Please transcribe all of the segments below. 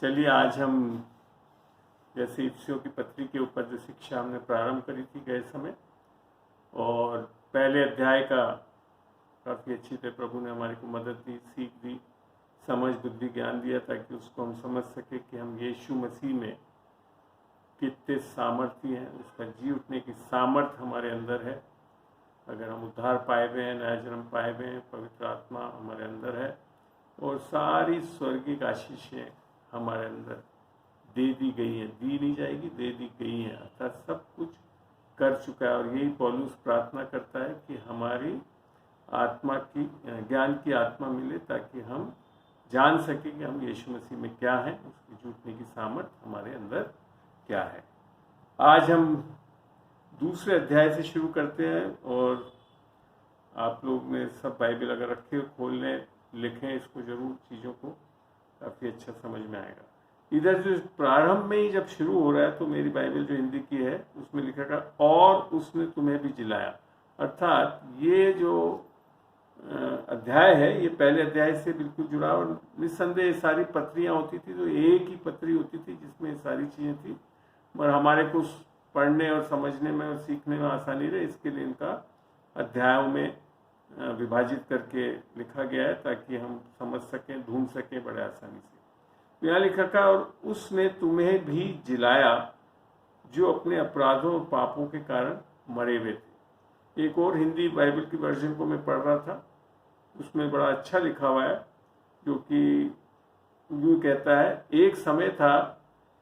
चलिए आज हम जैसे इफिसियों की पत्री के ऊपर जो शिक्षा हमने प्रारंभ करी थी गए समय, और पहले अध्याय का काफ़ी अच्छी तरह प्रभु ने हमारे को मदद दी, सीख दी, समझ बुद्धि ज्ञान दिया ताकि उसको हम समझ सके कि हम यीशु मसीह में कितने सामर्थ्य हैं, उसका जी उठने की सामर्थ्य हमारे अंदर है। अगर हम उद्धार पाए हुए हैं, नया जन्म पाए हुए हैं, पवित्र आत्मा हमारे अंदर है और सारी स्वर्गिक आशीषें हमारे अंदर दे दी गई हैं, दी नहीं जाएगी, दे दी गई हैं, अर्थात सब कुछ कर चुका है। और यही पौलुस प्रार्थना करता है कि हमारी आत्मा की ज्ञान की आत्मा मिले ताकि हम जान सके कि हम यीशु मसीह में क्या हैं, उसकी जूटने की सामर्थ्य हमारे अंदर क्या है। आज हम दूसरे अध्याय से शुरू करते हैं और आप लोग ने सब बाइबल अगर रखे खोलने लिखें इसको जरूर, चीज़ों को काफ़ी अच्छा समझ में आएगा। इधर जो प्रारंभ में ही जब शुरू हो रहा है तो मेरी बाइबल जो हिंदी की है उसमें लिखा था और उसने तुम्हें भी जिलाया, अर्थात ये जो अध्याय है ये पहले अध्याय से बिल्कुल जुड़ा और निस्संदेह सारी पत्रियां होती थी तो एक ही पत्री होती थी जिसमें सारी चीज़ें थी, मगर हमारे को पढ़ने और समझने में और सीखने में आसानी रहे इसके लिए इनका अध्यायों में विभाजित करके लिखा गया है ताकि हम समझ सकें, ढूंढ सकें बड़े आसानी से। यहाँ लिखा था और उसने तुम्हें भी जिलाया जो अपने अपराधों और पापों के कारण मरे हुए थे। एक और हिंदी बाइबल की वर्जन को मैं पढ़ रहा था, उसमें बड़ा अच्छा लिखा हुआ है जो कि यूँ कहता है, एक समय था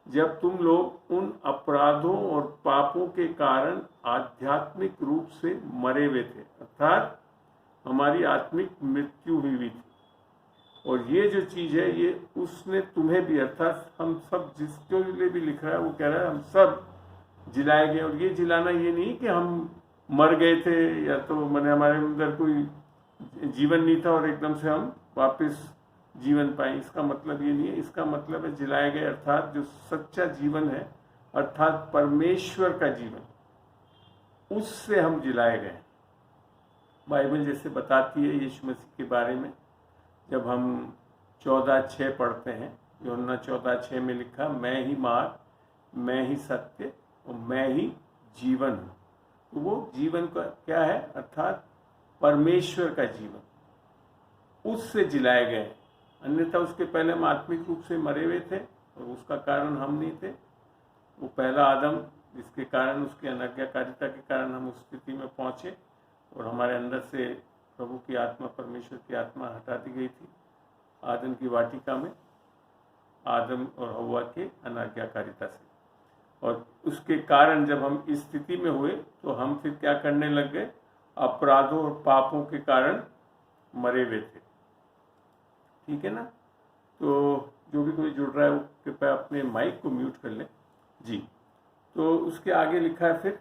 जब तुम लोग उन अपराधों और पापों के कारण आध्यात्मिक रूप से मरे हुए थे, अर्थात हमारी आत्मिक मृत्यु हुई थी। और ये जो चीज़ है ये उसने तुम्हें भी, अर्थात हम सब जिसके लिए भी लिख रहा है वो कह रहा है हम सब जिलाए गए। और ये जिलाना ये नहीं कि हम मर गए थे या तो मैंने हमारे अंदर कोई जीवन नहीं था और एकदम से हम वापस जीवन पाए, इसका मतलब ये नहीं है। इसका मतलब है जिलाए गए अर्थात जो सच्चा जीवन है, अर्थात परमेश्वर का जीवन, उससे हम जिलाए गए। बाइबल जैसे बताती है यीशु मसीह के बारे में, जब हम 14:6 पढ़ते हैं, यूहन्ना 14:6 में लिखा, मैं ही मार्ग, मैं ही सत्य और मैं ही जीवन हूँ। तो वो जीवन का क्या है, अर्थात परमेश्वर का जीवन, उससे जिलाए गए। अन्यथा उसके पहले हम आत्मिक रूप से मरे हुए थे और उसका कारण हम नहीं थे। वो पहला आदम जिसके कारण, उसकी अनाज्ञाकारिता के कारण हम उस स्थिति में पहुँचे और हमारे अंदर से प्रभु की आत्मा, परमेश्वर की आत्मा हटा दी गई थी आदम की वाटिका में, आदम और हव्वा के अनाज्ञाकारिता से। और उसके कारण जब हम इस स्थिति में हुए तो हम फिर क्या करने लग गए, अपराधों और पापों के कारण मरे हुए थे। ठीक है ना। तो जो भी कोई जुड़ रहा है वो कृपया अपने माइक को म्यूट कर लें जी। तो उसके आगे लिखा है, फिर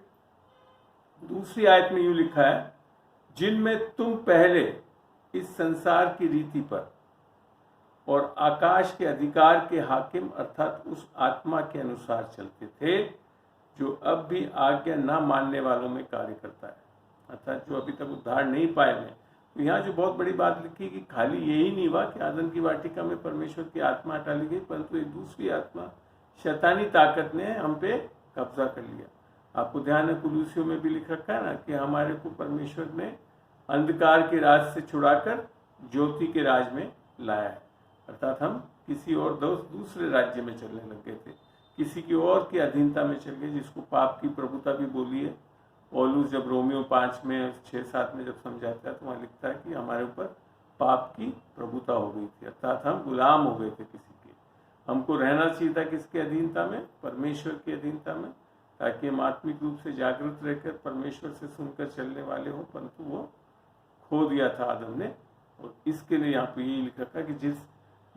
दूसरी आयत में यूँ लिखा है, जिनमें तुम पहले इस संसार की रीति पर और आकाश के अधिकार के हाकिम अर्थात उस आत्मा के अनुसार चलते थे जो अब भी आज्ञा न मानने वालों में कार्य करता है, अर्थात जो अभी तक उद्धार नहीं पाए हैं। तो यहाँ जो बहुत बड़ी बात लिखी कि खाली यही नहीं हुआ कि आदम की वाटिका में परमेश्वर की आत्मा हटा ली गई, परंतु एक दूसरी आत्मा, शैतानी ताकत ने हम पे कब्जा कर लिया। आपको ध्यान है कुलूसियों में भी लिख रखा है ना कि हमारे को परमेश्वर ने अंधकार के राज से छुड़ाकर ज्योति के राज में लाया है, अर्थात हम किसी और दूसरे राज्य में चलने लग गए थे, किसी की और की अधीनता में चल गए, जिसको पाप की प्रभुता भी बोली है। पौलुस जब रोमियो 5 में 6-7 में जब समझाता है तो वहाँ लिखता है कि हमारे ऊपर पाप की प्रभुता हो गई थी, अर्थात हम गुलाम हो गए थे किसी के। हमको रहना चाहिए था किसके अधीनता में, परमेश्वर की अधीनता में, ताकि हम आत्मिक रूप से जागृत रहकर परमेश्वर से सुनकर चलने वाले हों, परंतु वो खो दिया था आदम ने। और इसके लिए यहाँ पे यही लिखा था कि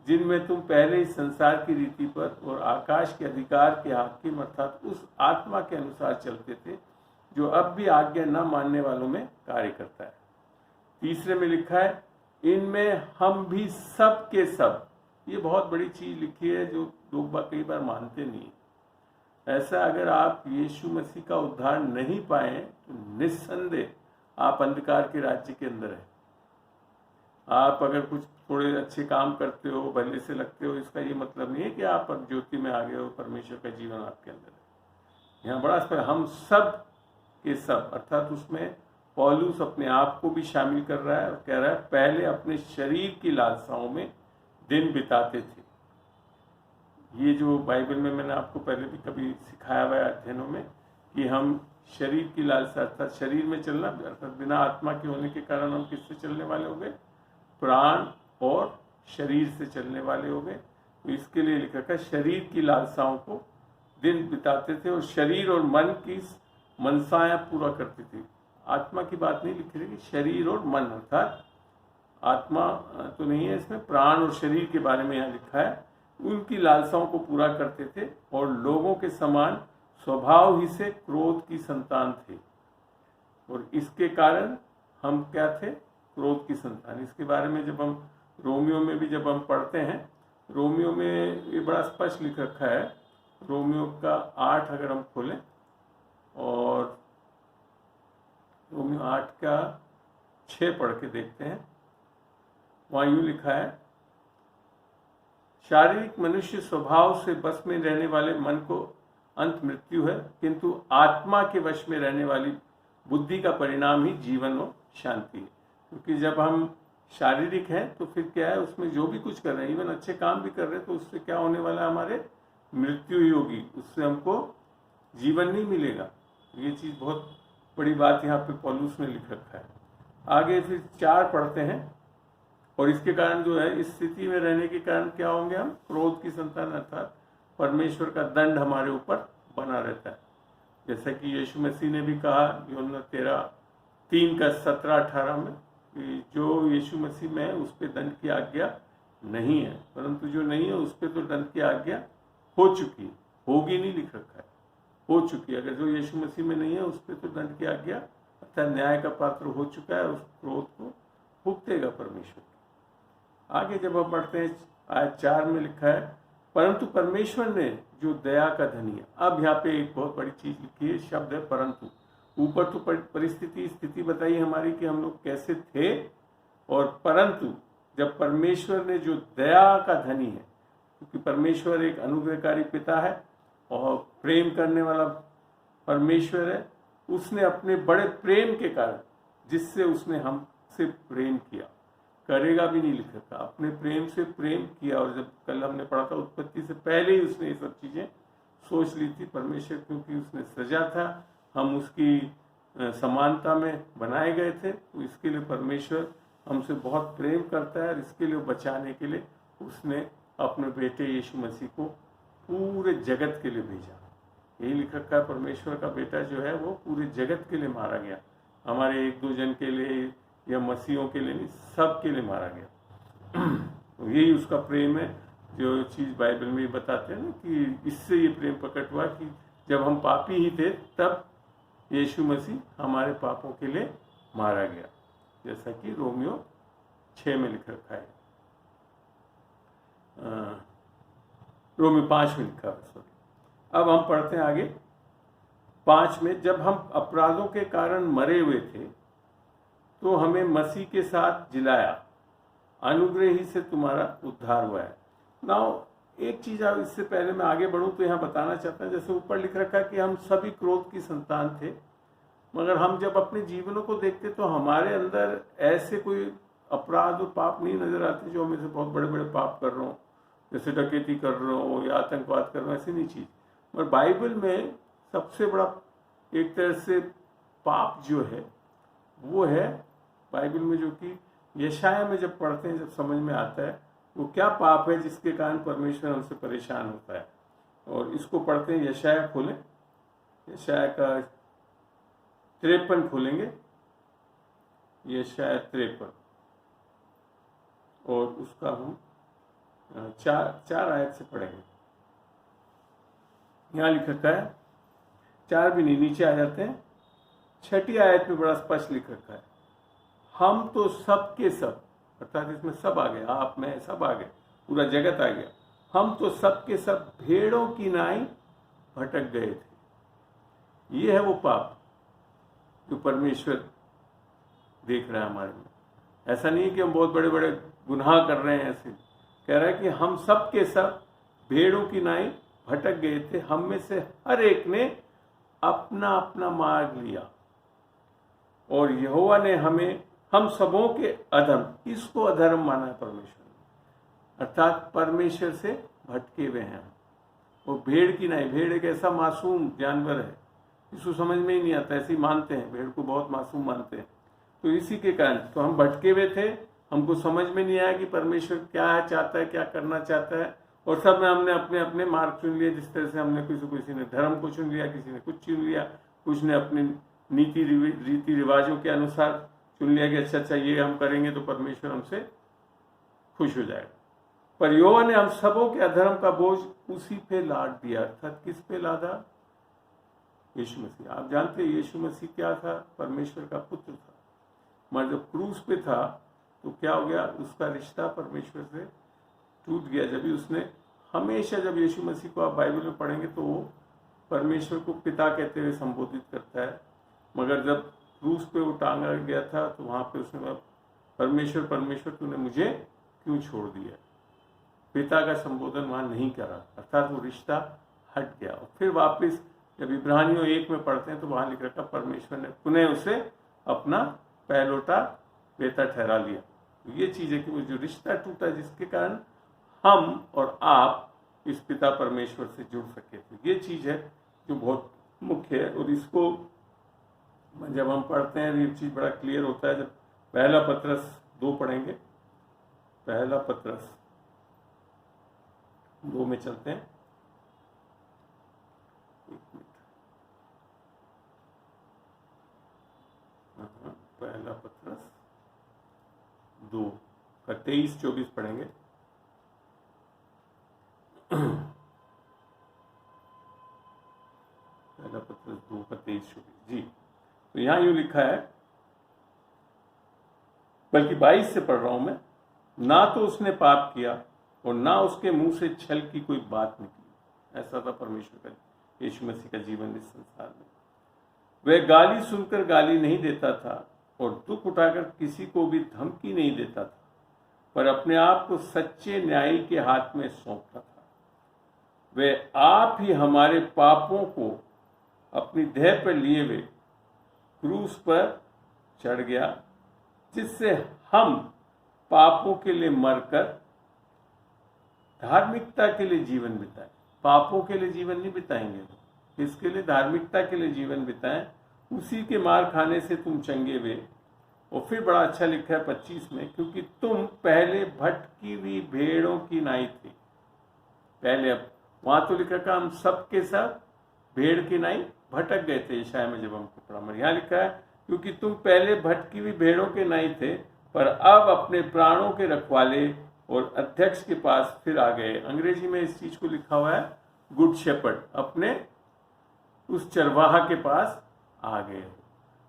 जिनमें तुम पहले इस संसार की रीति पर और आकाश के अधिकार के हाकिम अर्थात उस आत्मा के अनुसार चलते थे जो अब भी आज्ञा न मानने वालों में कार्य करता है। तीसरे में लिखा है, इनमें हम भी सब के सब, ये बहुत बड़ी चीज लिखी है जो लोग कई बार मानते नहीं। ऐसा अगर आप यीशु मसीह का उद्धार नहीं पाए तो निस्संदेह आप अंधकार के राज्य के अंदर हैं। आप अगर कुछ थोड़े अच्छे काम करते हो, भले से लगते हो, इसका ये मतलब नहीं है कि आप अब ज्योति में आ गए हो, परमेश्वर का जीवन आपके अंदर है। यहाँ बड़ा स्पष्ट, हम सब के सब, अर्थात उसमें पौलुस अपने आप को भी शामिल कर रहा है और कह रहा है पहले अपने शरीर की लालसाओं में दिन बिताते थे। ये जो बाइबल में मैंने आपको पहले भी कभी सिखाया हुआ है अध्ययनों में कि हम शरीर की लालसा अर्थात शरीर में चलना, अर्थात बिना आत्मा के होने के कारण हम किससे चलने वाले हो गए? प्राण और शरीर से चलने वाले हो गए। तो इसके लिए लिखा है शरीर की लालसाओं को दिन बिताते थे और शरीर और मन की मनसाएं पूरा करते थे। आत्मा की बात नहीं लिखी रही, शरीर और मन, अर्थात आत्मा तो नहीं है इसमें, प्राण और शरीर के बारे में यहाँ लिखा है। उनकी लालसाओं को पूरा करते थे और लोगों के समान स्वभाव ही से क्रोध की संतान थे। और इसके कारण हम क्या थे? क्रोध की संतान। इसके बारे में जब हम रोमियो में भी जब हम पढ़ते हैं, रोमियो में ये बड़ा स्पष्ट लिख रखा है। रोमियो का 8 अगर हम खोलें और रोमियो 8 का 6 पढ़ के देखते हैं, वहाँ यूँ लिखा है, शारीरिक मनुष्य स्वभाव से बस में रहने वाले मन को अंत मृत्यु है, किंतु आत्मा के वश में रहने वाली बुद्धि का परिणाम ही जीवन और शांति है। क्योंकि जब हम शारीरिक हैं तो फिर क्या है, उसमें जो भी कुछ कर रहे हैं, इवन अच्छे काम भी कर रहे हैं, तो उससे क्या होने वाला है? हमारे मृत्यु ही होगी, उससे हमको जीवन नहीं मिलेगा। ये चीज़ बहुत बड़ी बात यहाँ पे पौलुस ने लिख रखा है। आगे फिर 4 पढ़ते हैं, और इसके कारण जो है, इस स्थिति में रहने के कारण क्या होंगे? हम क्रोध की संतान, अर्थात परमेश्वर का दंड हमारे ऊपर बना रहता है। जैसा कि यीशु मसीह ने भी कहा यूहन्ना 13:3 का 17-18 में कि जो यीशु मसीह में है उस पर दंड की आज्ञा नहीं है, परंतु जो नहीं है उस पर तो दंड की आज्ञा हो चुकी है, होगी नहीं लिख रखा है, हो चुकी है। अगर जो यीशु मसीह में नहीं है उस पर तो दंड की आज्ञा, अर्थात न्याय का पात्र हो चुका है, उस क्रोध को भुगतेगा परमेश्वर। आगे जब हम पढ़ते हैं आयत 4 में लिखा है, परंतु परमेश्वर ने जो दया का धनी है। अब यहाँ पे एक बहुत बड़ी चीज लिखी है, शब्द है परंतु। ऊपर तो परिस्थिति स्थिति बताई हमारी कि हम लोग कैसे थे, और परंतु जब परमेश्वर ने जो दया का धनी है, क्योंकि परमेश्वर एक अनुग्रहकारी पिता है और प्रेम करने वाला परमेश्वर है, उसने अपने बड़े प्रेम के कारण, जिससे उसने हमसे प्रेम किया, करेगा भी नहीं लिखा था, अपने प्रेम से प्रेम किया। और जब कल हमने पढ़ा था, उत्पत्ति से पहले ही उसने ये सब चीजें सोच ली थी परमेश्वर, क्योंकि उसने सजा था, हम उसकी समानता में बनाए गए थे। तो इसके लिए परमेश्वर हमसे बहुत प्रेम करता है, और इसके लिए बचाने के लिए उसने अपने बेटे यीशु मसीह को पूरे जगत के लिए भेजा। यही लिख रखा है, परमेश्वर का बेटा जो है वो पूरे जगत के लिए मारा गया, हमारे 1-2 जन के लिए या मसीहों के लिए नहीं, सब के लिए मारा गया। तो यही उसका प्रेम है, जो चीज़ बाइबल में बताते हैं ना कि इससे ये प्रेम प्रकट हुआ कि जब हम पापी ही थे तब यीशु मसीह हमारे पापों के लिए मारा गया, जैसा कि रोमियो 6 में लिख रखा है, रोमियो 5 में लिखा है, सॉरी। अब हम पढ़ते हैं आगे 5 में, जब हम अपराधों के कारण मरे हुए थे तो हमें मसीह के साथ जिलाया, अनुग्रह ही से तुम्हारा उद्धार हुआ है। नाउ एक चीज, अब इससे पहले मैं आगे बढ़ूं तो यहाँ बताना चाहता हूँ, जैसे ऊपर लिख रखा है कि हम सभी क्रोध की संतान थे, मगर हम जब अपने जीवनों को देखते तो हमारे अंदर ऐसे कोई अपराध और पाप नहीं नजर आते जो हमें से बहुत बड़े बड़े पाप कर रहे हो, जैसे डकैती कर रहे हो या आतंकवाद कर रहे हो, ऐसी नहीं चीज। मगर बाइबल में सबसे बड़ा एक तरह से पाप जो है वो है बाइबल में, जो कि यशाया में जब पढ़ते हैं, जब समझ में आता है वो क्या पाप है जिसके कारण परमेश्वर हमसे परेशान होता है। और इसको पढ़ते हैं, यशाया खोलें, यशाया का 53 खोलेंगे, यशाया 53, और उसका हम 4 आयत से पढ़ेंगे। यहाँ लिख रखा है, 4 भी नहीं, नीचे आ जाते हैं, 6ठी आयत में बड़ा स्पष्ट लिख रखा है, हम तो सब के सब, अर्थात इसमें सब आ गए, आप मैं सब आ गए, पूरा जगत आ गया, हम तो सब के सब भेड़ों की नाई भटक गए थे। ये है वो पाप जो परमेश्वर देख रहा है हमारे में। ऐसा नहीं है कि हम बहुत बड़े बड़े गुनाह कर रहे हैं ऐसे। कह रहा है कि हम सब के सब भेड़ों की नाई भटक गए थे, हम में से हर एक ने अपना अपना मार्ग लिया और यहोवा ने हमें हम सबों के अधर्म, इसको अधर्म माना है परमेश्वर ने, अर्थात परमेश्वर से भटके हुए हैं। वो भेड़ की नाई, भेड़ एक ऐसा मासूम जानवर है, इसको समझ में ही नहीं आता, ऐसे ही मानते हैं, भेड़ को बहुत मासूम मानते हैं। तो इसी के कारण तो हम भटके हुए थे, हमको समझ में नहीं आया कि परमेश्वर क्या चाहता है, क्या करना चाहता है, और सब में हमने अपने अपने मार्ग चुन लिए। जिस तरह से हमने किसी ने धर्म को चुन लिया, किसी ने कुछ चुन लिया, कुछ ने अपनी रीति रिवाजों के अनुसार चुन लिया कि अच्छा ये हम करेंगे तो परमेश्वर हमसे खुश हो जाएगा। पर यहोवा ने हम सबों के अधर्म का बोझ उसी पे लाद दिया। अर्थात किस पे लादा? यीशु मसीह। आप जानते हैं यीशु मसीह क्या था? परमेश्वर का पुत्र था, मगर जब क्रूस पे था तो क्या हो गया? उसका रिश्ता परमेश्वर से टूट गया। जब भी उसने हमेशा, जब यीशु मसीह को आप बाइबल में पढ़ेंगे तो वो परमेश्वर को पिता कहते हुए संबोधित करता है, मगर जब क्रूस पे वो टांगा गया था तो वहां पे उसने कहा, परमेश्वर परमेश्वर तूने मुझे क्यों छोड़ दिया? पिता का संबोधन वहां नहीं करा, अर्थात वो रिश्ता हट गया। और फिर वापस जब इब्रानियों 1 में पढ़ते हैं तो वहां लिख रखा, परमेश्वर ने पुनः उसे अपना पहलौठा बेटा ठहरा लिया। ये चीज है कि वो जो रिश्ता टूटा, जिसके कारण हम और आप इस पिता परमेश्वर से जुड़ सके थे, ये चीज है जो बहुत मुख्य है। और इसको जब हम पढ़ते हैं ये चीज बड़ा क्लियर होता है। जब पहला पत्रस 2 पढ़ेंगे, पहला पत्रस 2 में चलते हैं, पहला पत्रस 2 का 23-24 पढ़ेंगे। पहला पत्रस 2 का 23-24 जी। तो यहां यूं लिखा है, बल्कि 22 से पढ़ रहा हूं मैं, ना तो उसने पाप किया और ना उसके मुंह से छल की कोई बात निकली। ऐसा था परमेश्वर का, यीशु मसीह का जीवन इस संसार में। वह गाली सुनकर गाली नहीं देता था और दुख उठाकर किसी को भी धमकी नहीं देता था, पर अपने आप को सच्चे न्यायी के हाथ में सौंपता था। वह आप ही हमारे पापों को अपनी देह पर लिए हुए क्रूस पर चढ़ गया, जिससे हम पापों के लिए मरकर धार्मिकता के लिए जीवन बिताएं। पापों के लिए जीवन नहीं बिताएंगे, इसके लिए धार्मिकता के लिए जीवन बिताएं। उसी के मार खाने से तुम चंगे हुए। और फिर बड़ा अच्छा लिखा है 25 में, क्योंकि तुम पहले भटकी हुई भेड़ों की नाई थी। पहले, अब वहां तो लिखा था हम सब के सब भेड़ की नाई भटक गए थे, यशायाह में जब हमको पढ़ा। मगर यहाँ लिखा है, क्योंकि तुम पहले भटकी हुई भेड़ों के नाई थे, पर अब अपने प्राणों के रखवाले और अध्यक्ष के पास फिर आ गए। अंग्रेजी में इस चीज को लिखा हुआ है गुड शेपर्ड, अपने उस चरवाहा के पास आ गए।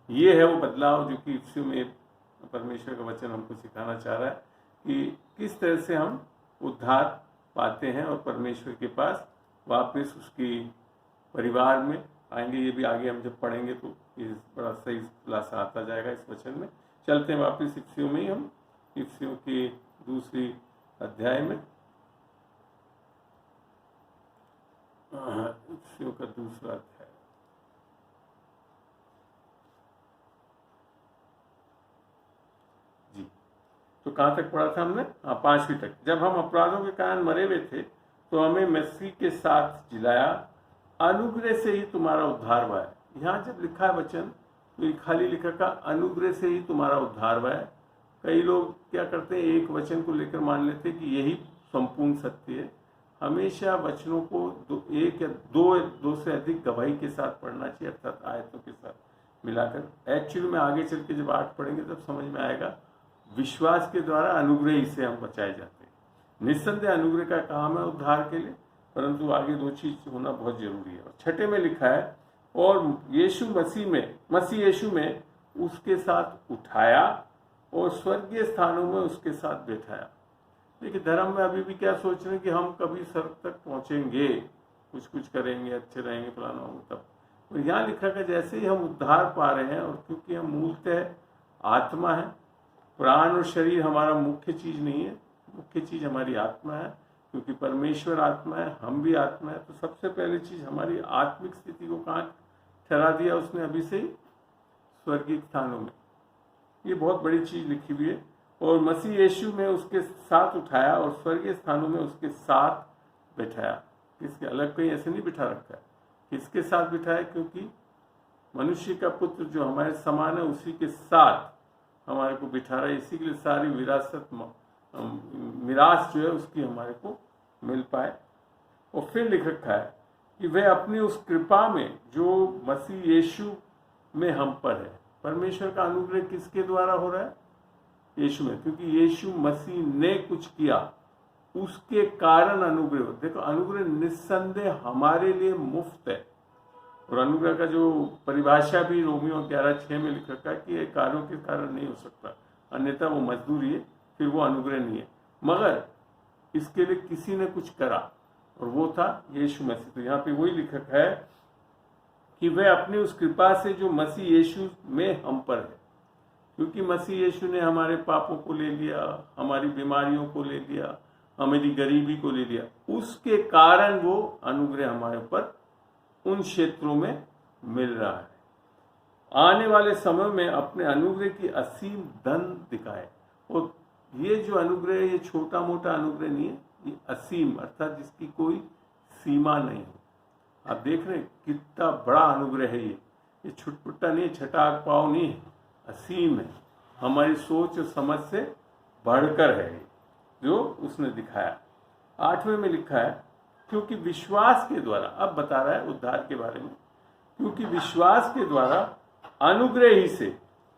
ये है वो बदलाव जो कि इफ्सियों में परमेश्वर का वचन हमको सिखाना चाह रहा है कि किस तरह से हम उद्धार पाते हैं और परमेश्वर के पास वापस उसकी परिवार में आएंगे। ये भी आगे हम जब पढ़ेंगे तो ये बड़ा सही खुलासा आता जाएगा इस वचन में। चलते हैं वापस इफ्सियों में ही, हम इफ्सियों की दूसरी अध्याय में, इफ्सियों का दूसरा अध्याय जी। तो कहां तक पढ़ा था हमने? 5वीं तक। जब हम अपराधों के कारण मरे हुए थे तो हमें मसीह के साथ जिलाया, अनुग्रह से ही तुम्हारा उद्धार हुआ है। यहाँ जब लिखा है वचन तो ये खाली लिखा का अनुग्रह से ही तुम्हारा उद्धार हुआ है। कई लोग क्या करते हैं, एक वचन को लेकर मान लेते हैं कि यही संपूर्ण सत्य है। हमेशा वचनों को एक या दो से अधिक गवाही के साथ पढ़ना चाहिए, अर्थात आयतों के साथ मिलाकर। एक्चुअली में आगे चल के जब 8 पढ़ेंगे तब समझ में आएगा, विश्वास के द्वारा अनुग्रह ही से हम बचाए जाते हैं। निस्संदेह अनुग्रह का काम है उद्धार के लिए, परंतु आगे 2 चीज होना बहुत जरूरी है। और 6 में लिखा है, और मसीह यीशु में उसके साथ उठाया और स्वर्गीय स्थानों में उसके साथ बैठाया। देखिए, धर्म में अभी भी क्या सोच रहे हैं कि हम कभी स्वर्ग तक पहुंचेंगे, कुछ करेंगे, अच्छे रहेंगे, फलाना होगा तब। और यहाँ लिखा कि जैसे ही हम उद्धार पा रहे हैं, और क्योंकि हम मूलतः आत्मा है, प्राण और शरीर हमारा मुख्य चीज नहीं है, मुख्य चीज हमारी आत्मा है, क्योंकि परमेश्वर आत्मा है, हम भी आत्मा है। तो सबसे पहली चीज हमारी आत्मिक स्थिति को कहाँ ठहरा दिया उसने? अभी से ही स्वर्गीय स्थानों में। ये बहुत बड़ी चीज लिखी हुई है। और मसीह यीशु में उसके साथ उठाया और स्वर्गीय स्थानों में उसके साथ बैठाया। किसके अलग कहीं ऐसे नहीं बिठा रखा है, किसके साथ बिठाया? क्योंकि मनुष्य का पुत्र जो हमारे समान है उसी के साथ हमारे को बिठा रहा है। इसी के लिए सारी विरासत मिरास जो है उसकी हमारे को मिल पाए। और फिर लिख रखा है कि वह अपनी उस कृपा में जो मसीह यीशु में हम पर है। परमेश्वर का अनुग्रह किसके द्वारा हो रहा है? यीशु में, क्योंकि यीशु मसीह ने कुछ किया उसके कारण अनुग्रह हो। देखो, अनुग्रह निस्संदेह हमारे लिए मुफ्त है। और अनुग्रह का जो परिभाषा भी रोमियो 11:6 में लिख रखा है कि ये कार्यों के कारण नहीं हो सकता, अन्यथा वो मजदूरी है, फिर वो अनुग्रह नहीं है। मगर इसके लिए किसी ने कुछ करा और वो था यीशु मसीह। तो यहाँ पे वही लिख रखा है कि वह अपनी उस कृपा से जो मसीह यीशु में हम पर है, क्योंकि मसीह यीशु ने हमारे पापों को ले लिया, हमारी बीमारियों को ले लिया, हमारी गरीबी को ले लिया, उसके कारण वो अनुग्रह हमारे ऊपर उन क्षेत्रों में मिल रहा है। आने वाले समय में अपने अनुग्रह की असीम धन दिखाए। और ये जो अनुग्रह है ये छोटा मोटा अनुग्रह नहीं है, ये असीम अर्थात जिसकी कोई सीमा नहीं है। आप देख रहे हैं कितना बड़ा अनुग्रह है ये छुटपुट्टा नहीं है, छटाक पाव नहीं है, असीम है, हमारी सोच और समझ से बढ़कर है जो उसने दिखाया। 8वें में लिखा है क्योंकि विश्वास के द्वारा, अब बता रहा है उद्धार के बारे में, क्योंकि विश्वास के द्वारा अनुग्रह ही से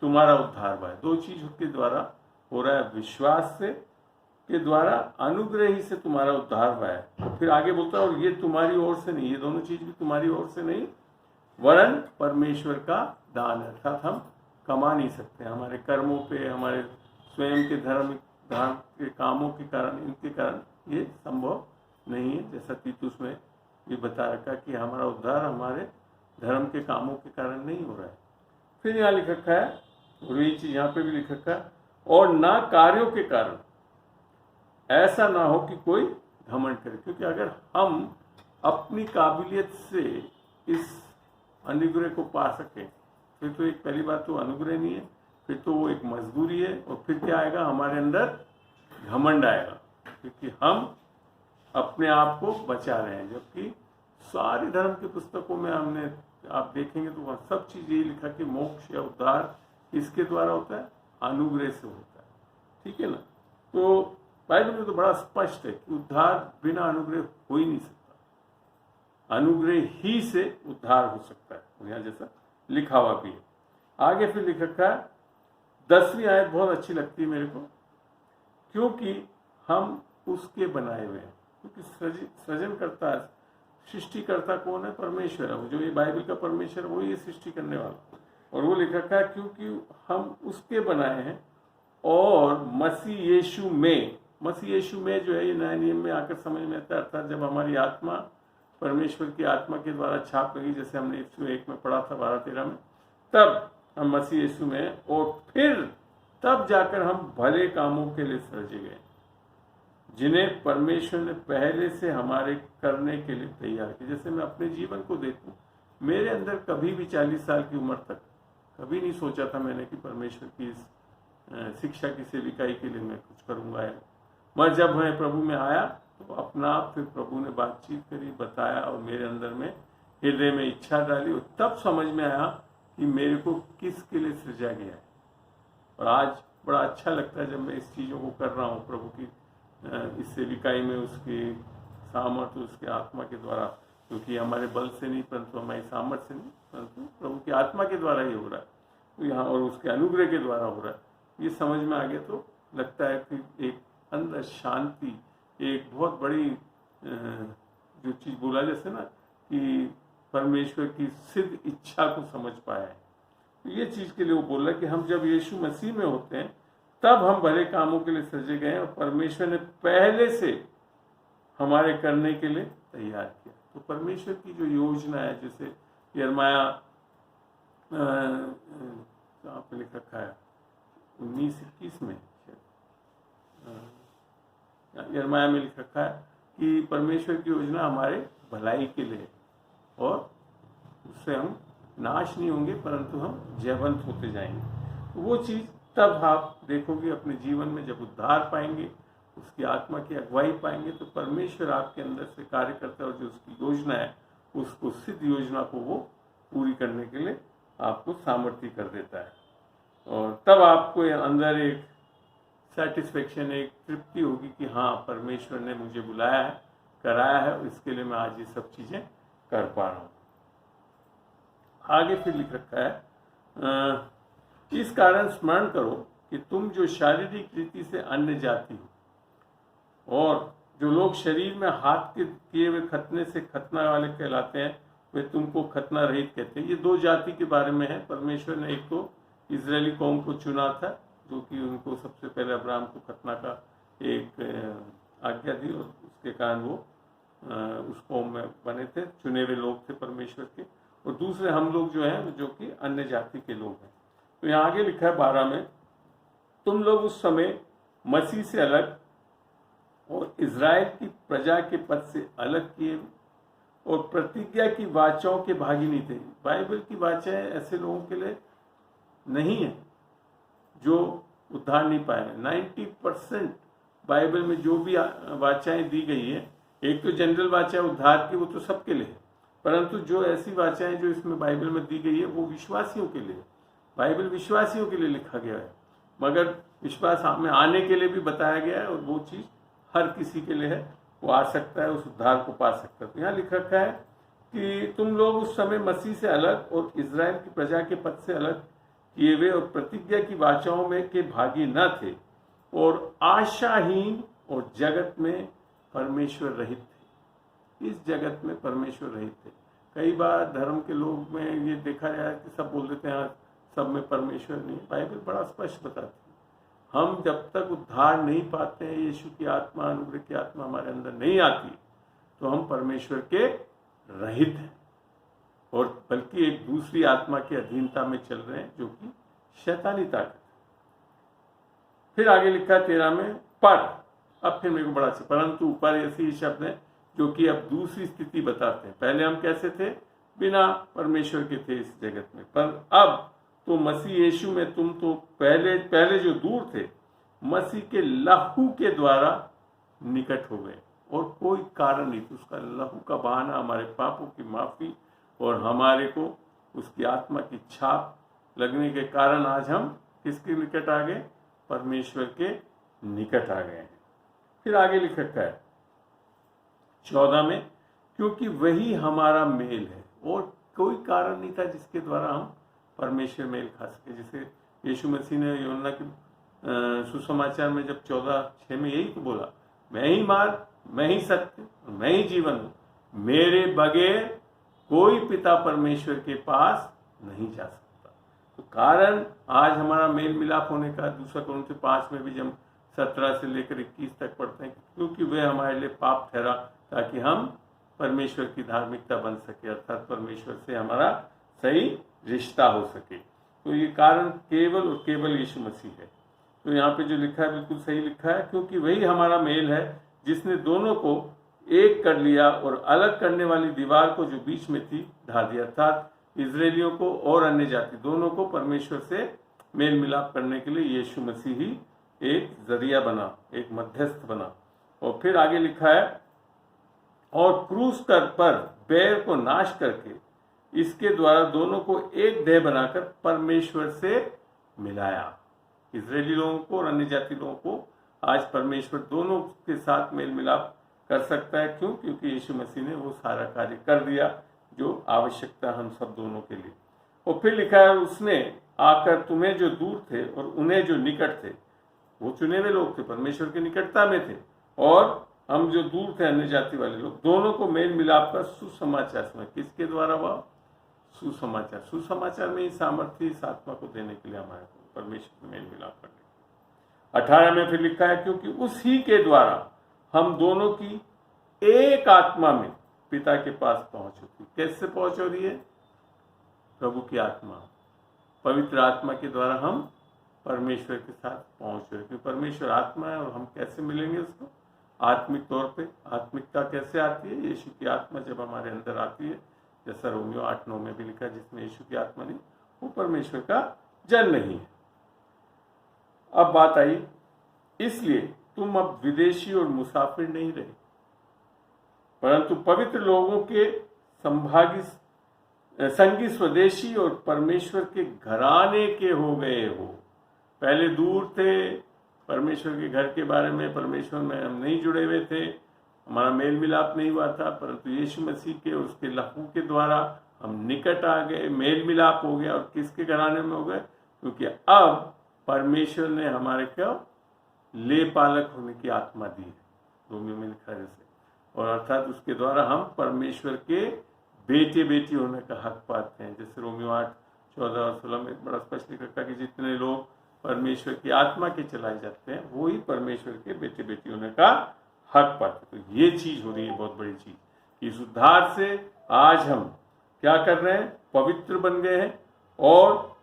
तुम्हारा उद्धार हुआ है। दो चीज के द्वारा हो रहा है, विश्वास से के द्वारा अनुग्रह ही से तुम्हारा उद्धार हुआ है। फिर आगे बोलता है और ये तुम्हारी ओर से नहीं, ये दोनों चीज भी तुम्हारी ओर से नहीं वरन परमेश्वर का दान है। अर्थात हम कमा नहीं सकते, हमारे कर्मों पे, हमारे स्वयं के धर्म के कामों के कारण, इनके कारण ये संभव नहीं है। जैसा तीतुस में ये बता रखा कि हमारा उद्धार हमारे धर्म के कामों के कारण नहीं हो रहा है। फिर यहाँ लिख रखा है, और यही चीज यहाँ पे भी लिख रखा है, और ना कार्यों के कारण ऐसा ना हो कि कोई घमंड करे। क्योंकि अगर हम अपनी काबिलियत से इस अनुग्रह को पा सके फिर तो एक पहली बात तो अनुग्रह नहीं है, फिर तो वो एक मजबूरी है। और फिर क्या आएगा? हमारे अंदर घमंड आएगा, क्योंकि हम अपने आप को बचा रहे हैं। जबकि सारी धर्म की पुस्तकों में हमने आप देखेंगे तो वह सब चीज यही लिखा कि मोक्ष या उद्धार इसके द्वारा होता है, अनुग्रह से होता है। ठीक है ना? तो बाइबल में तो बड़ा स्पष्ट है कि उद्धार बिना अनुग्रह हो ही नहीं सकता, अनुग्रह ही से उद्धार हो सकता है। और यहाँ जैसा लिखा हुआ भी है। आगे फिर लिख रखा है 10वीं आयत बहुत अच्छी लगती है मेरे को, क्योंकि हम उसके बनाए हुए हैं। क्योंकि सृजन करता है, सृष्टिकर्ता कौन है? परमेश्वर है। जो ये बाइबल का परमेश्वर वो ये सृष्टि करने वाला। और वो लिख रखा है क्योंकि हम उसके बनाए हैं और मसीह यीशु में, मसीह यीशु में जो है ये नए नियम में आकर समझ में आता है। अर्थात जब हमारी आत्मा परमेश्वर की आत्मा के द्वारा छाप लगी, जैसे हमने 101 में पढ़ा था 12-13 में, तब हम मसीह यीशु में, और फिर तब जाकर हम भले कामों के लिए सृजे गए जिन्हें परमेश्वर ने पहले से हमारे करने के लिए तैयार किया। जैसे मैं अपने जीवन को देखूं, मेरे अंदर कभी भी 40 साल की उम्र तक कभी नहीं सोचा था मैंने कि परमेश्वर की इस शिक्षा की सेविकाई के लिए मैं कुछ करूंगा। मगर जब मैं प्रभु में आया तो अपना आप फिर प्रभु ने बातचीत करी, बताया और मेरे अंदर में हृदय में इच्छा डाली, और तब समझ में आया कि मेरे को किसके लिए सृजा गया है। और आज बड़ा अच्छा लगता है जब मैं इस चीज़ों को कर रहा हूँ प्रभु की इस सेविकाई में, उसकी सामर्थ्य, उसके आत्मा के द्वारा, क्योंकि हमारे बल से नहीं परंतु हमारी सामर्थ्य से नहीं परंतु प्रभु की आत्मा के द्वारा ही हो रहा है तो यहाँ, और उसके अनुग्रह के द्वारा हो रहा है। ये समझ में आ गया तो लगता है कि एक अंदर शांति, एक बहुत बड़ी जो चीज़ बोला जैसे ना कि परमेश्वर की सिद्ध इच्छा को समझ पाया है। तो ये चीज़ के लिए वो बोल रहा है कि हम जब यीशु मसीह में होते हैं तब हम भले कामों के लिए सृजे गए और परमेश्वर ने पहले से हमारे करने के लिए तैयार किया। तो परमेश्वर की जो योजना है, जैसे यिर्मयाह पे लिख रखा है 19-21 में यिर्मयाह में लिख रखा है कि परमेश्वर की योजना हमारे भलाई के लिए, और उससे हम नाश नहीं होंगे परंतु हम जयवंत होते जाएंगे। वो चीज़ तब आप देखोगे अपने जीवन में, जब उद्धार पाएंगे, उसकी आत्मा की अगुवाई पाएंगे, तो परमेश्वर आपके अंदर से कार्य करता है और जो उसकी योजना है उसको सिद्ध योजना को वो पूरी करने के लिए आपको सामर्थ्य कर देता है। और तब आपको अंदर एक सेटिस्फेक्शन, एक तृप्ति होगी कि हाँ, परमेश्वर ने मुझे बुलाया है, कराया है, और इसके लिए मैं आज ये सब चीज़ें कर पा रहा हूँ। आगे फिर लिख रखा है, इस कारण स्मरण करो कि तुम जो शारीरिक रीति से अन्य जाति हो, और जो लोग शरीर में हाथ के किए हुए खतना से खतना वाले कहलाते हैं, वे तुमको खतना रहित कहते हैं। ये दो जाति के बारे में है। परमेश्वर ने एक तो इजरायली कौम को चुना था, जो कि उनको सबसे पहले अब्राहम को खतना का एक आज्ञा दी, और उसके कारण वो उस कौम में बने थे, चुने हुए लोग थे परमेश्वर के। और दूसरे हम लोग जो हैं, जो कि अन्य जाति के लोग हैं। तो यहाँ आगे लिखा है 12 में, तुम लोग उस समय मसीह से अलग और इज़राइल की प्रजा के पद से अलग किए और प्रतिज्ञा की वाचाओं के भागी नहीं थे। बाइबल की वाचाएं ऐसे लोगों के लिए नहीं है जो उद्धार नहीं पाए। 90% बाइबल में जो भी वाचाएं दी गई है, एक तो जनरल वाचा उद्धार की, वो तो सबके लिए है, परंतु जो ऐसी वाचाएं जो इसमें बाइबल में दी गई है वो विश्वासियों के लिए। बाइबल विश्वासियों के लिए लिखा गया है, मगर विश्वास में आने के लिए भी बताया गया है, और वो चीज़ हर किसी के लिए है, वो आ सकता है, उस उद्धार को पा सकता है। तो यहाँ लिख रखा है कि तुम लोग उस समय मसीह से अलग और इज़राइल की प्रजा के पद से अलग किए हुए और प्रतिज्ञा की वाचाओं में के भागी न थे, और आशाहीन और जगत में परमेश्वर रहित थे। इस जगत में परमेश्वर रहित थे। कई बार धर्म के लोग में ये देखा गया है कि सब बोल देते हैं सब में परमेश्वर नहीं। बाइबल बड़ा स्पष्ट बताती है, हम जब तक उद्धार नहीं पाते हैं, यीशु की आत्मा, अनुग्रह की आत्मा हमारे अंदर नहीं आती, तो हम परमेश्वर के रहित हैं, और बल्कि एक दूसरी आत्मा की अधीनता में चल रहे हैं, जो कि शैतानी ताकत है। फिर आगे लिखा 13 में, पर, अब फिर मेरे को बड़ा अच्छा, परंतु पर ऐसी शब्द है जो कि अब दूसरी स्थिति बताते हैं। पहले हम कैसे थे, बिना परमेश्वर के थे इस जगत में, पर अब तो मसीह यीशु में तुम तो पहले जो दूर थे, मसीह के लहू के द्वारा निकट हो गए, और कोई कारण नहीं था। उसका लहू का बहाना हमारे पापों की माफी और हमारे को उसकी आत्मा की छाप लगने के कारण आज हम किसके निकट आ गए, परमेश्वर के निकट आ गए हैं। फिर आगे लिख रखा है 14 में, क्योंकि वही हमारा मेल है, और कोई कारण नहीं था जिसके द्वारा हम परमेश्वर मेल खा सके। जैसे यीशु मसीह ने यूहन्ना के सुसमाचार में जब 14:6 में यही तो बोला, मैं ही मार्ग, मैं ही सत्य, मैं ही जीवन हूँ, मेरे बगैर कोई पिता परमेश्वर के पास नहीं जा सकता। तो कारण आज हमारा मेल मिलाप होने का 2 कोरिन्थियों 5 में भी जब 17 से लेकर 21 तक पढ़ते हैं, क्योंकि वह हमारे लिए पाप ठहरा ताकि हम परमेश्वर की धार्मिकता बन सके, अर्थात परमेश्वर से हमारा सही रिश्ता हो सके। तो ये कारण केवल और केवल यीशु मसीह है। तो यहाँ पे जो लिखा है बिल्कुल सही लिखा है, क्योंकि वही हमारा मेल है जिसने दोनों को एक कर लिया और अलग करने वाली दीवार को जो बीच में थी ढा दिया, अर्थात इजरायलियों को और अन्य जाति दोनों को परमेश्वर से मेल मिलाप करने के लिए यीशु मसीह ही एक जरिया बना, एक मध्यस्थ बना। और फिर आगे लिखा है, और क्रूस पर बैर को नाश करके इसके द्वारा दोनों को एक देह बनाकर परमेश्वर से मिलाया। इजरायली लोगों को और अन्य जाति लोगों को आज परमेश्वर दोनों के साथ मेल मिलाप कर सकता है। क्यों? क्योंकि यीशु मसीह ने वो सारा कार्य कर दिया जो आवश्यकता हम सब दोनों के लिए। और फिर लिखा है, उसने आकर तुम्हें जो दूर थे और उन्हें जो निकट थे, वो चुने हुए लोग थे, परमेश्वर की निकटता में थे, और हम जो दूर थे अन्य जाति वाले लोग, दोनों को मेल मिलाप कर सुसमाचार सुनाया। किसके द्वारा? वह सुसमाचार। सुसमाचार में ही सामर्थ्य इस आत्मा को देने के लिए हमारे को परमेश्वर से मेल मिलाप करने। 18 में फिर लिखा है, क्योंकि उसी के द्वारा हम दोनों की एक आत्मा में पिता के पास पहुंच होती। कैसे पहुंच हो रही है? प्रभु की आत्मा, पवित्र आत्मा के द्वारा हम परमेश्वर के साथ पहुंच रहे, क्योंकि परमेश्वर आत्मा है और हम कैसे मिलेंगे उसको? आत्मिक तौर पे। आत्मिकता कैसे आती है? यीशु की आत्मा जब हमारे अंदर आती है, जैसा रोमियो 8:9 में भी लिखा, जिसमें यीशु की आत्मा नहीं वो परमेश्वर का जन नहीं है। अब बात आई, इसलिए तुम अब विदेशी और मुसाफिर नहीं रहे, परंतु पवित्र लोगों के संगी स्वदेशी और परमेश्वर के घराने के हो गए हो। पहले दूर थे, परमेश्वर के घर के बारे में, परमेश्वर में हम नहीं जुड़े हुए थे, हमारा मेल मिलाप नहीं हुआ था, परंतु यीशु मसीह के उसके लहू के द्वारा हम निकट आ गए, मेल मिलाप हो गया। और किसके घराने में हो गए? क्योंकि अब परमेश्वर ने हमारे को ले पालक होने की आत्मा दी है, रोमियो में लिखा जैसे, और अर्थात उसके द्वारा हम परमेश्वर के बेटे बेटी होने का हक पाते हैं। जैसे रोमियो 8:14 और 16 में बड़ा स्पष्ट लिखा कि जितने लोग परमेश्वर की आत्मा के चलाए जाते हैं वो ही परमेश्वर के बेटे बेटी होने का हक पाते। तो ये चीज हो रही है बहुत बड़ी चीज, कि इस उद्धार से आज हम क्या कर रहे हैं? पवित्र बन गए हैं और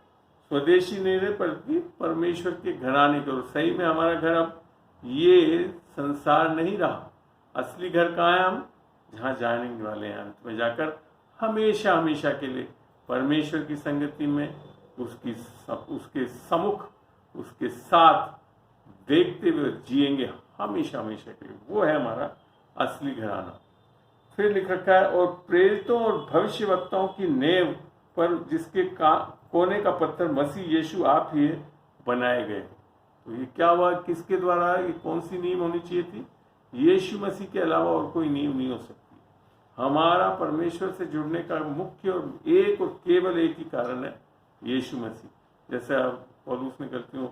स्वदेशी नहीं रहे, बल्कि परमेश्वर के घराने के। और सही में हमारा घर अब ये संसार नहीं रहा। असली घर कहाँ है? हम जहाँ जाने वाले हैं अंत में जाकर हमेशा हमेशा के लिए परमेश्वर की संगति में, उसके सम्मुख, उसके साथ देखते हुए जिएंगे हमेशा हमेशा के लिए। वो है हमारा असली घराना। फिर लिख रखा है, और प्रेरितों और भविष्यवक्ताओं की नेव पर जिसके कोने का पत्थर मसीह यीशु आप ही बनाए गए। तो ये क्या हुआ? किसके द्वारा? ये कौन सी नींव होनी चाहिए थी? यीशु मसीह के अलावा और कोई नींव नहीं हो सकती। हमारा परमेश्वर से जुड़ने का मुख्य और केवल एक ही कारण है, यीशु मसीह। जैसे पौलुस ने गलतियों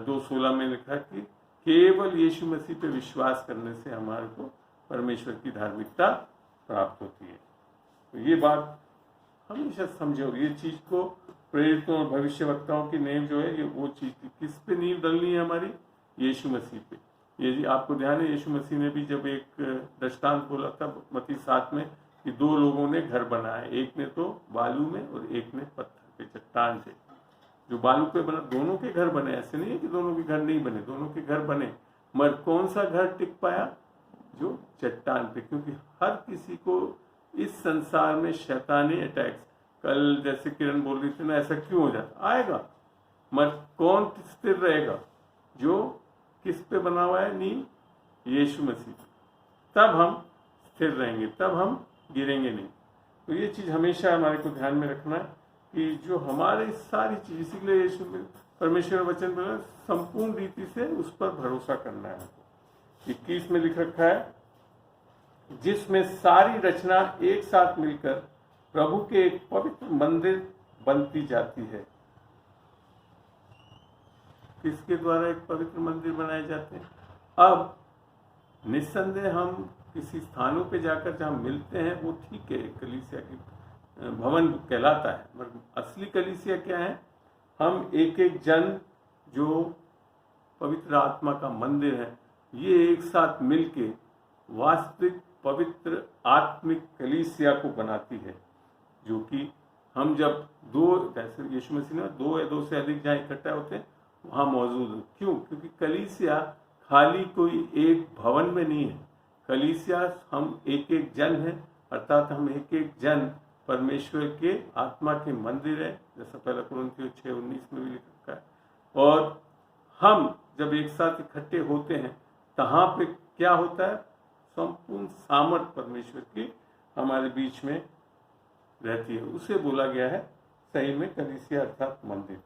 2:16 में लिखा कि केवल यीशु मसीह पे विश्वास करने से हमारे को परमेश्वर की धार्मिकता प्राप्त होती है। तो ये बात हमेशा समझो, ये चीज को प्रेरितों और भविष्यवक्ताओं की नींव जो है, ये वो चीज किस पे नींव डलनी है हमारी? यीशु मसीह पे। ये आपको ध्यान है, यीशु मसीह ने भी जब एक दृष्टांत बोला था मत्ती 7 में कि 2 लोगों ने घर बनाया, एक ने तो बालू में और एक ने पत्थर पे, चट्टान से। जो बालू पे बना, दोनों के घर बने, ऐसे नहीं है कि दोनों के घर नहीं बने, दोनों के घर बने, मगर कौन सा घर टिक पाया? जो चट्टान पे। क्योंकि हर किसी को इस संसार में शैतानी अटैक्स, कल जैसे किरण बोल रही थी ना, ऐसा क्यों हो जाता? आएगा, मगर कौन स्थिर रहेगा? जो किस पे बना हुआ है नींव? यीशु मसीह। तब हम स्थिर रहेंगे, तब हम गिरेंगे नहीं। तो ये चीज हमेशा हमारे को ध्यान में रखना है कि जो हमारी सारी चीज, इसीलिए यीशु में परमेश्वर वचन बोला संपूर्ण रीति से उस पर भरोसा करना है। 21 में लिख रखा है, जिसमें सारी रचना एक साथ मिलकर प्रभु के एक पवित्र मंदिर बनती जाती है। किसके द्वारा एक पवित्र मंदिर बनाए जाते हैं? अब निस्संदेह हम किसी स्थानों पे जाकर जहाँ मिलते हैं वो ठीक है, कलीसिया की भवन कहलाता है, मगर असली कलीसिया क्या है? हम एक एक जन जो पवित्र आत्मा का मंदिर है, ये एक साथ मिलके वास्तविक पवित्र आत्मिक कलीसिया को बनाती है। जो कि हम जब जैसे यीशु मसीह ने 2 या 2 से अधिक जहाँ इकट्ठा होते हैं वहाँ मौजूद है। क्यों? क्योंकि कलीसिया खाली कोई एक भवन में नहीं है। कलीसिया हम एक एक जन है, अर्थात हम एक एक जन परमेश्वर के आत्मा के मंदिर है, जैसा पहला कुरिन्थियों 6:19 में भी लिख रखा है। और हम जब एक साथ इकट्ठे होते हैं तहाँ पे क्या होता है? संपूर्ण सामर्थ परमेश्वर की हमारे बीच में रहती है। उसे बोला गया है सही में कलीसिया अर्थात मंदिर।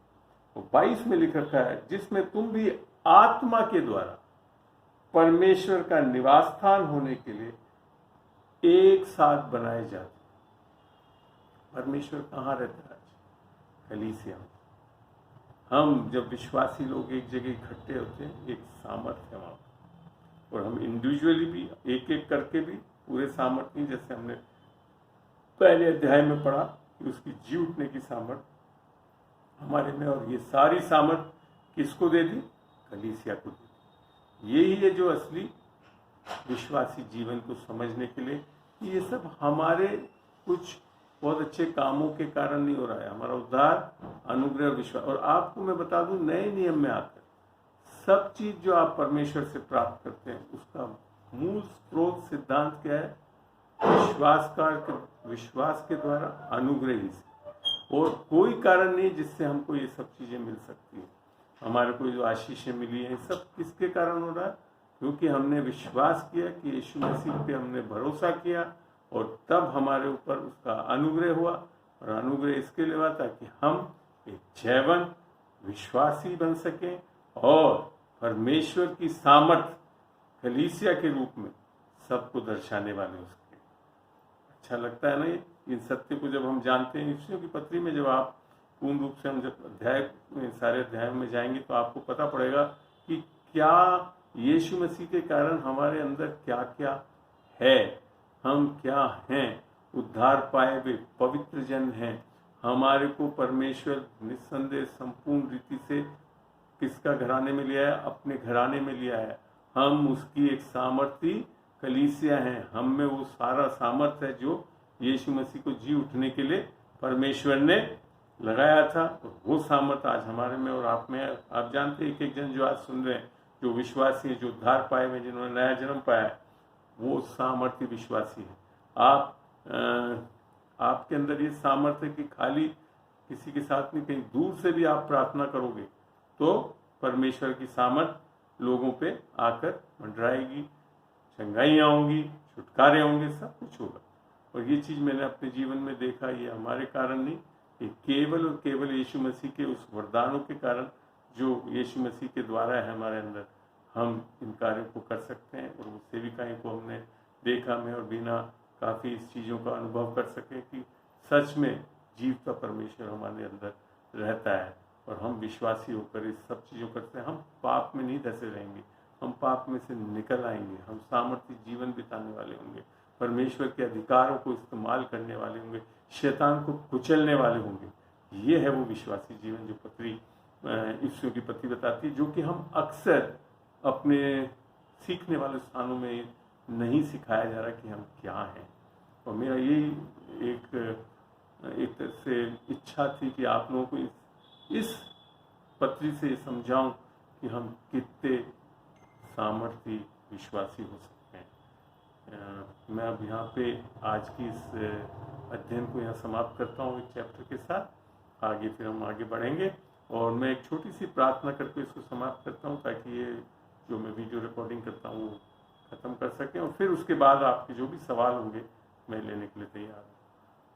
तो 22 में लिख रखा है, जिसमें तुम भी आत्मा के द्वारा परमेश्वर का निवास स्थान होने के लिए एक साथ बनाए जाते। परमेश्वर कहाँ रहता है? कलीसिया। हम जब विश्वासी लोग एक जगह इकट्ठे होते हैं, एक सामर्थ्य है वहाँ, और हम इंडिविजुअली भी एक एक करके भी पूरे सामर्थ्य नहीं, जैसे हमने पहले अध्याय में पढ़ा कि उसकी जी उठने की सामर्थ्य हमारे में, और ये सारी सामर्थ्य किसको दे दी? कलीसिया को दे दी। यही है जो असली विश्वासी जीवन को समझने के लिए, ये सब हमारे कुछ बहुत अच्छे कामों के कारण नहीं हो रहा है। हमारा उद्धार अनुग्रह और विश्वास। और आपको मैं बता दूं, नए नियम में आकर सब चीज जो आप परमेश्वर से प्राप्त करते हैं उसका मूल स्रोत सिद्धांत क्या है? विश्वास के द्वारा, अनुग्रह ही से। और कोई कारण नहीं जिससे हमको ये सब चीजें मिल सकती है। हमारे को जो आशीषें मिली हैं सब किसके कारण हो रहा है? क्योंकि हमने विश्वास किया कि यीशु मसीह पे हमने भरोसा किया और तब हमारे ऊपर उसका अनुग्रह हुआ। और अनुग्रह इसके लिए हुआ ताकि हम एक जैवन विश्वासी बन सकें और परमेश्वर की सामर्थ कलीसिया के रूप में सबको दर्शाने वाले उसके। अच्छा लगता है ना ये? इन सत्य को जब हम जानते हैं। इफ्सियों की पत्री में जब आप पूर्ण रूप से हम जब सारे अध्याय में जाएंगे तो आपको पता पड़ेगा कि क्या यीशु मसीह के कारण हमारे अंदर क्या क्या है, हम क्या हैं। उद्धार पाए हुए पवित्र जन हैं। हमारे को परमेश्वर निस्संदेह संपूर्ण रीति से किसका घराने में लिया है? अपने घराने में लिया है। हम उसकी एक सामर्थी कलीसिया हैं। हम में वो सारा सामर्थ है जो यीशु मसीह को जी उठने के लिए परमेश्वर ने लगाया था। तो वो सामर्थ आज हमारे में और आप में। आप जानते हैं एक जन जो आज सुन रहे हैं, जो विश्वासी है, जो उद्धार पाए हुए, जिन्होंने नया जन्म पाया है, वो सामर्थ्य विश्वासी है। आपके अंदर ये सामर्थ्य है कि खाली किसी के साथ नहीं, कहीं दूर से भी आप प्रार्थना करोगे तो परमेश्वर की सामर्थ लोगों पे आकर मंडराएगी, चंगाइयाँ होंगी, छुटकारे होंगे, सब कुछ होगा। और ये चीज़ मैंने अपने जीवन में देखा। ये हमारे कारण नहीं, ये केवल और केवल यीशु मसीह के उस वरदानों के कारण जो यीशु मसीह के द्वारा है हमारे अंदर, हम इन कार्यों को कर सकते हैं। और वो सेविकाएं को हमने देखा में और बिना काफ़ी इस चीज़ों का अनुभव कर सके कि सच में जीवता परमेश्वर हमारे अंदर रहता है। और हम विश्वासी होकर इस सब चीज़ों करते हैं। हम पाप में नहीं धंसे रहेंगे, हम पाप में से निकल आएंगे, हम सामर्थ्य जीवन बिताने वाले होंगे, परमेश्वर के अधिकारों को इस्तेमाल करने वाले होंगे, शैतान को कुचलने वाले होंगे। ये है वो विश्वासी जीवन जो पत्री इफ्सियों की पत्री बताती है, जो कि हम अक्सर अपने सीखने वाले स्थानों में नहीं सिखाया जा रहा कि हम क्या हैं। और मेरा यही एक तरह से इच्छा थी कि आप लोगों को इस पत्री से समझाऊं कि हम कितने सामर्थ्य विश्वासी हो सकते हैं। मैं अब यहाँ पे आज की इस अध्ययन को यहाँ समाप्त करता हूँ एक चैप्टर के साथ। आगे फिर हम आगे बढ़ेंगे और मैं एक छोटी सी प्रार्थना करके इसको समाप्त करता हूँ ताकि ये जो मैं वीडियो रिकॉर्डिंग करता हूँ वो ख़त्म कर सकें। और फिर उसके बाद आपके जो भी सवाल होंगे मैं लेने के लिए तैयार हूँ।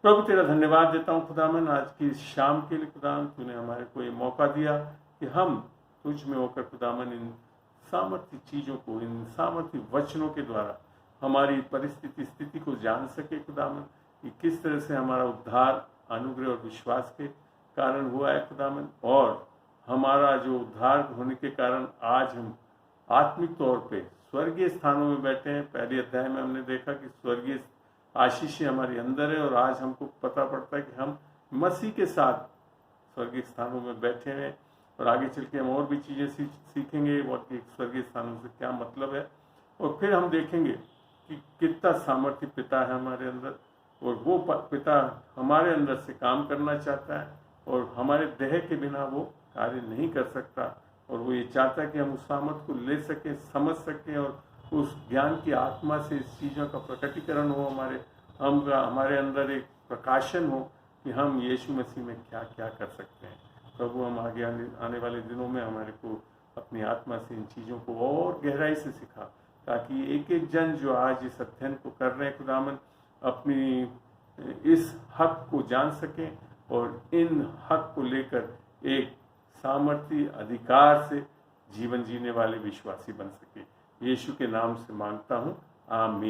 प्रभु तेरा धन्यवाद देता हूँ खुदावन आज की इस शाम के लिए। खुदावन तूने हमारे को ये मौका दिया कि हम तुझ में होकर खुदावन इन सामर्थ्य चीज़ों को, इन सामर्थ्य वचनों के द्वारा हमारी परिस्थिति स्थिति को जान सके खुदावन, कि किस तरह से हमारा उद्धार अनुग्रह और विश्वास के कारण हुआ है खुदावन। और हमारा जो उद्धार होने के कारण आज हम आत्मिक तौर पे स्वर्गीय स्थानों में बैठे हैं। पहले अध्याय में हमने देखा कि स्वर्गीय आशीषें हमारे अंदर है और आज हमको पता पड़ता है कि हम मसीह के साथ स्वर्गीय स्थानों में बैठे हैं। और आगे चल के हम और भी चीज़ें सीखेंगे और कि स्वर्गीय स्थानों से क्या मतलब है। और फिर हम देखेंगे कि कितना सामर्थ्य पिता है हमारे अंदर और वो पिता हमारे अंदर से काम करना चाहता है और हमारे देह के बिना वो कार्य नहीं कर सकता। और वो ये चाहता है कि हम उस सामर्थ्य को ले सकें, समझ सकें और उस ज्ञान की आत्मा से इस चीज़ों का प्रकटीकरण हो, हमारे अंदर एक प्रकाशन हो कि हम यीशु मसीह में क्या क्या कर सकते हैं। प्रभु हम आगे आने वाले दिनों में हमारे को अपनी आत्मा से इन चीज़ों को और गहराई से सिखा, ताकि एक एक जन जो आज इस अध्ययन को कर रहे हैं खुदावन अपनी इस हक को जान सकें और इन हक को लेकर एक सामर्थ्य अधिकार से जीवन जीने वाले विश्वासी बन सके। यीशु के नाम से मांगता हूँ, आमीन।